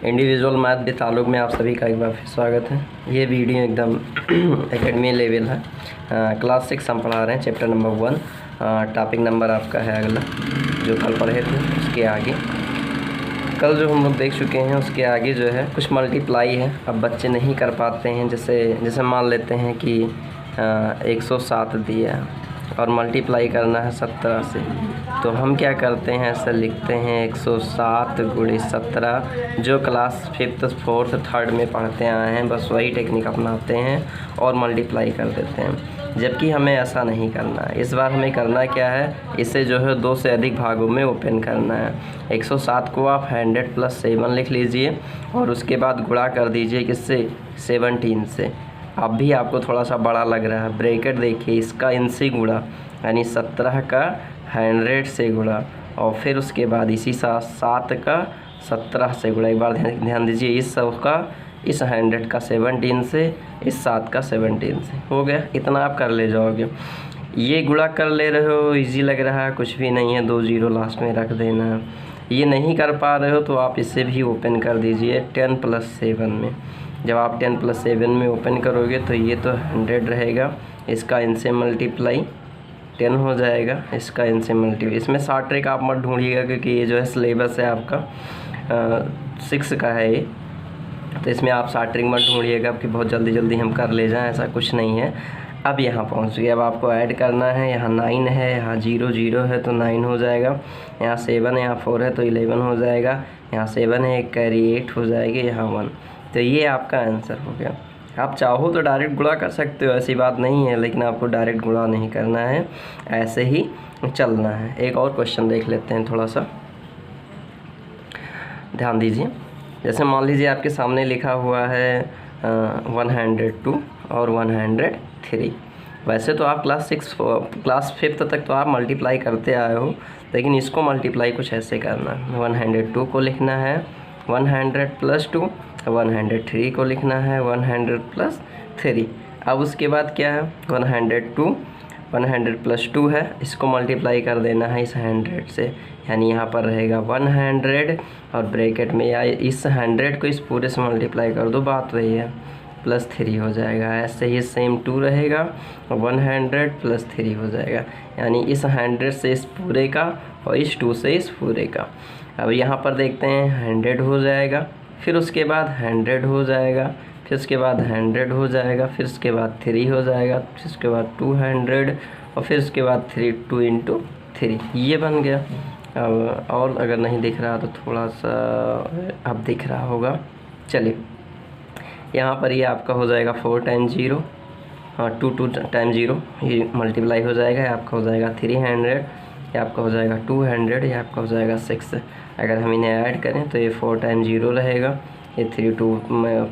Individual math with ताल्लुक में आप सभी का एक बार फिर स्वागत है। ये वीडियो एकदम एकेडमी लेवल है। क्लास 6 हम पढ़ा रहे हैं, चैप्टर नंबर 1। टॉपिक नंबर आपका है अगला, जो कल पढ़े थे उसके आगे। कल जो हम लोग देख चुके हैं उसके आगे जो है कुछ मल्टीप्लाई है। अब बच्चे नहीं कर पाते हैं, जैसे मान लेते हैं कि 107 दिया और मल्टीप्लाई करना है 17 से, तो हम क्या करते हैं, ऐसा लिखते हैं 107 × 17। जो क्लास 5th 4th 3rd में पढ़ते आए हैं बस वही टेक्निक अपनाते हैं और मल्टीप्लाई कर देते हैं, जबकि हमें ऐसा नहीं करना है। इस बार हमें करना क्या है, इसे जो है 2 से अधिक भागों में ओपन करना है। 107 को आप 100 + 7 लिख लीजिए और उसके बाद गुणा कर दीजिए किससे, 17 से। अब भी आपको थोड़ा सा बड़ा लग रहा है, ब्रैकेट देखिए, इसका इनसे गुणा यानी 17 का 100 से गुणा और फिर उसके बाद इसी 7 का 17 से गुणा। एक बार ध्यान दीजिए, इस 100 का इस 100 का 17 से, इस 7 का 17 से हो गया। इतना आप कर ले जाओगे। ये गुणा कर ले रहे हो, इजी लग रहा है, कुछ भी नहीं है, 2 0 लास्ट में रख देना है। ये नहीं कर पा रहे हो तो आप इसे भी ओपन कर दीजिए 10 + 7 में। जब आप 10 + 7 में ओपन करोगे तो ये तो 100 रहेगा, इसका इनसे मल्टीप्लाई 10 हो जाएगा, इसका इनसे मल्टीप्लाई। इसमें शॉर्ट ट्रिक आप मत ढूंढिएगा क्योंकि ये जो है सिलेबस है आपका 6 का है ये, तो इसमें आप शॉर्ट ट्रिक मत ढूंढिएगा कि बहुत जल्दी हम कर ले जाएं, ऐसा कुछ नहीं है। अब यहाँ पहुँच गए, अब आपको ऐड करना है। यहाँ 9 है, यहाँ 0 0 है तो 9 हो जाएगा, यहाँ 7 है, यहाँ 4 है तो 11 हो जाएगा, यहाँ 7 है, एक कैरी 8 हो जाएगी, यहाँ 1। तो ये आपका आंसर हो गया। आप चाहो तो डायरेक्ट गुणा कर सकते हो, ऐसी बात नहीं है, लेकिन आपको डायरेक्ट गुणा नहीं करना है, ऐसे ही चलना है। एक और क्वेश्चन देख लेते हैं, थोड़ा सा ध्यान दीजिए। जैसे मान लीजिए आपके सामने लिखा हुआ है 102 और 103। वैसे तो आप क्लास 5th तक तो आप मल्टीप्लाई करते आए हो, लेकिन इसको मल्टीप्लाई कुछ ऐसे करना है। 102 को लिखना है 100 + 2, 103 को लिखना है 100 + 3। अब उसके बाद क्या है, 102 100 + 2 है, इसको मल्टीप्लाई कर देना है इस 100 से, यानी यहाँ पर रहेगा 100 और ब्रैकेट में या इस 100 को इस पूरे से मल्टीप्लाई कर दो, बात वही है, +3 हो जाएगा। ऐसे ही सेम 2 रहेगा और 100 + 3 हो जाएगा, यानी इस 100 से इस पूरे का और इस 2 से इस पूरे का। अब यहाँ पर देखते हैं 100 हो जाएगा, फिर उसके बाद 100 हो जाएगा, फिर उसके बाद 100 हो जाएगा, फिर उसके बाद 3 हो जाएगा, फिर उसके बाद 200 और फिर उसके बाद 3 2 × 3, ये बन गया। अब और अगर नहीं दिख रहा तो थोड़ा सा अब दिख रहा होगा। चलिए, यहाँ पर ये आपका हो जाएगा 4 × 0, 2 2 × 0, ये मल्टीप्लाई हो जाएगा, ये आपका हो जाएगा 300, ये आपका हो जाएगा 200, ये आपका हो जाएगा 6। अगर हम इन्हें ऐड करें तो ये 4 × 0 रहेगा, ये 3 2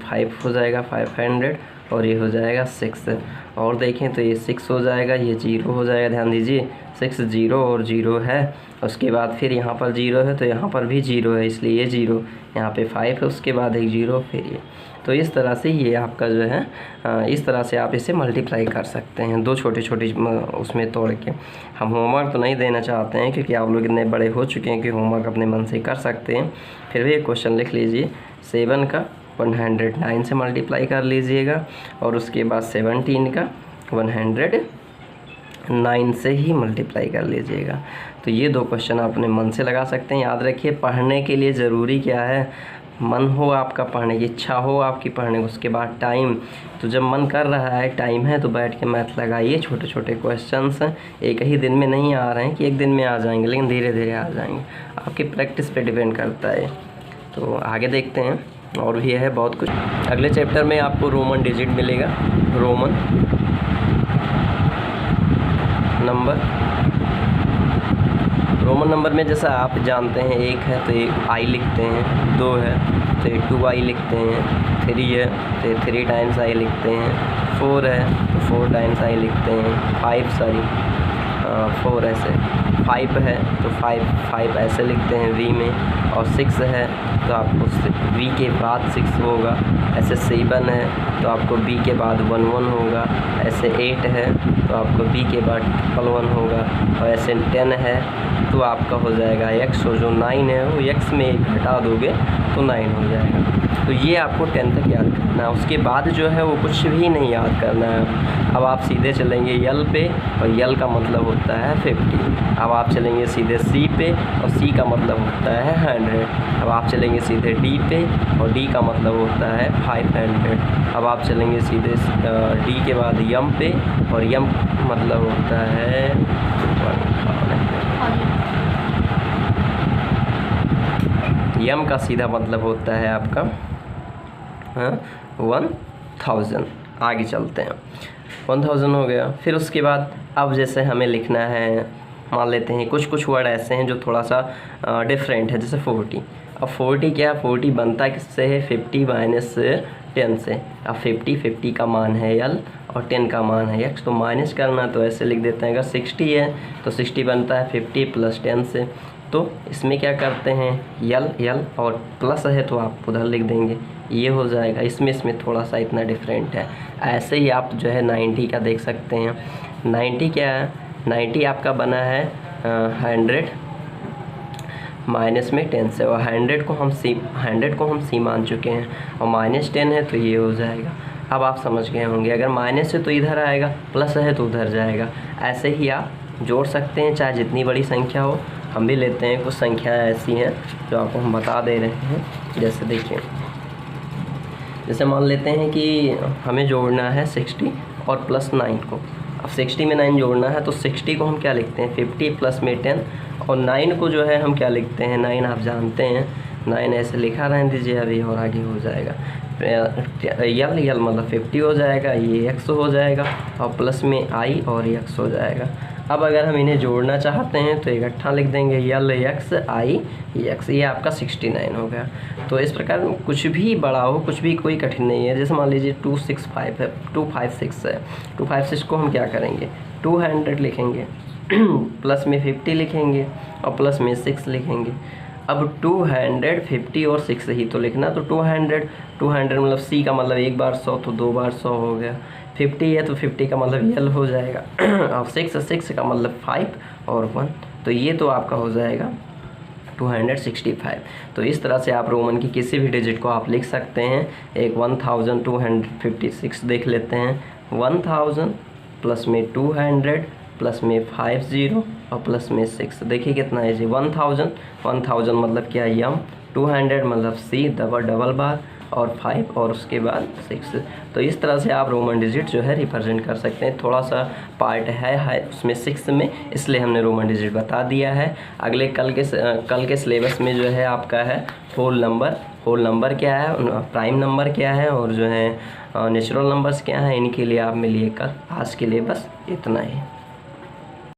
5 हो जाएगा 500 और ये हो जाएगा 6। और देखें तो ये 6 हो जाएगा, ये 0 हो जाएगा। ध्यान दीजिए, 6 0 और 0 है, उसके बाद फिर यहाँ पर 0 है तो यहाँ पर भी 0 है, इसलिए ये 0, यहाँ पे 5 है, उसके बाद एक 0, फिर ये। तो इस तरह से ये आपका जो है इस तरह से आप इसे मल्टीप्लाई कर सकते हैं, 2 छोटी उसमें तोड़ के। हम होमवर्क तो नहीं देना चाहते हैं क्योंकि आप लोग इतने बड़े हो चुके हैं कि होमवर्क अपने मन से कर सकते हैं। फिर भी एक क्वेश्चन लिख लीजिए, 7 का 109 से मल्टीप्लाई कर लीजिएगा और उसके बाद 17 का 109 से ही मल्टीप्लाई कर लीजिएगा। तो ये 2 क्वेश्चन आप अपने मन से लगा सकते हैं। याद रखिए, पढ़ने के लिए ज़रूरी क्या है, मन हो आपका, पढ़ने की इच्छा हो आपकी पढ़ने की, उसके बाद टाइम। तो जब मन कर रहा है, टाइम है, तो बैठ के मैथ लगाइए। छोटे छोटे क्वेश्चंस हैं, एक ही दिन में नहीं आ रहे हैं कि एक दिन में आ जाएंगे, लेकिन धीरे धीरे आ जाएंगे, आपकी प्रैक्टिस पे डिपेंड करता है। तो आगे देखते हैं, और भी है बहुत कुछ। अगले चैप्टर में आपको रोमन डिजिट मिलेगा, रोमन नंबर में जैसा आप जानते हैं, 1 है तो एक आई लिखते हैं, 2 है तो 2i लिखते हैं, 3 है तो 3 × i लिखते हैं, 4 है तो 4 × i लिखते हैं, 4 ऐसे, 5 है तो 5 ऐसे लिखते हैं v में, और 6 है तो आपको v के बाद 6 होगा, ऐसे 7 है तो आपको b के बाद 1 1 होगा, ऐसे 8 है तो आपको b के बाद 1 1 होगा, और ऐसे 10 है तो आपका हो जाएगा x, और जो 9 है वो x में 1 घटा दोगे तो 9 हो जाएगा। तो ये आपको 10 तक याद करना है। उसके बाद जो है वो कुछ भी नहीं याद करना है। अब आप सीधे चलेंगे यल पे, और यल का मतलब होता है 50। अब आप चलेंगे सीधे सी पे, और सी का मतलब होता है 100। अब आप चलेंगे सीधे डी पे, और डी का मतलब होता है 500। अब आप चलेंगे सीधे डी के बाद यम पे, और यम मतलब होता है 1000। यम का सीधा मतलब होता है आपका 1000। आगे चलते हैं, 1000 हो गया। फिर उसके बाद अब जैसे हमें लिखना है, मान लेते हैं कुछ वर्ड ऐसे हैं जो थोड़ा सा डिफरेंट है, जैसे 40। अब 40 क्या है, 40 बनता किससे है, 50 माइनस 10 से। अब 50 का मान है यल, और 10 का मान है x, तो माइनस करना तो ऐसे लिख देते हैं। अगर 60 है तो 60 बनता है 50 प्लस 10 से। तो इसमें क्या करते हैं, यल और प्लस है तो आप उधर लिख देंगे, ये हो जाएगा। इसमें थोड़ा सा इतना डिफरेंट है। ऐसे ही आप जो है 90 का देख सकते हैं। 90 क्या है, 90 आपका बना है 100 माइनस में 10 से, और 100 को हम सी मान चुके हैं, और माइनस 10 है तो ये हो जाएगा। अब आप समझ गए होंगे, अगर माइनस है तो इधर आएगा, प्लस है तो उधर जाएगा। ऐसे ही आप जोड़ सकते हैं, चाहे जितनी बड़ी संख्या हो। हम भी लेते हैं, कुछ संख्याएं ऐसी हैं जो आपको हम बता दे रहे हैं। जैसे देखिए, जैसे मान लेते हैं कि हमें जोड़ना है 60 और प्लस 9 को। अब 60 में 9 जोड़ना है तो 60 को हम क्या लिखते हैं, 50 प्लस में 10, और 9 को जो है हम क्या लिखते हैं, 9 आप जानते हैं, 9 ऐसे लिखा रहने दीजिए अभी, और आगे हो जाएगा। यल मतलब 50 हो जाएगा, ये x हो जाएगा, और प्लस में i और x हो जाएगा। अब अगर हम इन्हें जोड़ना चाहते हैं तो इकट्ठा लिख देंगे, यल x i x, ये आपका 69 हो गया। तो इस प्रकार कुछ भी बड़ा हो, कुछ भी कोई कठिन नहीं है। जैसे मान लीजिए 265 है, 256 है, 256 को हम क्या करेंगे, 200 लिखेंगे, प्लस में 50 लिखेंगे, और प्लस में 6 लिखेंगे। अब 200, 50 और 6 ही तो लिखना, तो 200 मतलब सी का मतलब एक बार 100 तो 2 बार 100 हो गया। 50 है तो 50 का मतलब यल हो जाएगा, और 6 का मतलब 5 और 1, तो ये तो आपका हो जाएगा 265। तो इस तरह से आप रोमन की किसी भी डिजिट को आप लिख सकते हैं। एक 1256 देख लेते हैं, 1000 प्लस में 200 प्लस में 50 और प्लस में 6, देखिए कितना है जी, 1000 मतलब क्या है यम, 200 मतलब सी डबल बार, और 5 और उसके बाद 6। तो इस तरह से आप रोमन डिजिट जो है रिप्रेजेंट कर सकते हैं। थोड़ा सा पार्ट है उसमें 6 में, इसलिए हमने रोमन डिजिट बता दिया है। अगले कल के सिलेबस में जो है आपका है होल नंबर क्या है, प्राइम नंबर क्या है, और जो है नेचुरल नंबर्स क्या है, इनके लिए आप मिलिए कल। आज के लिए बस इतना ही।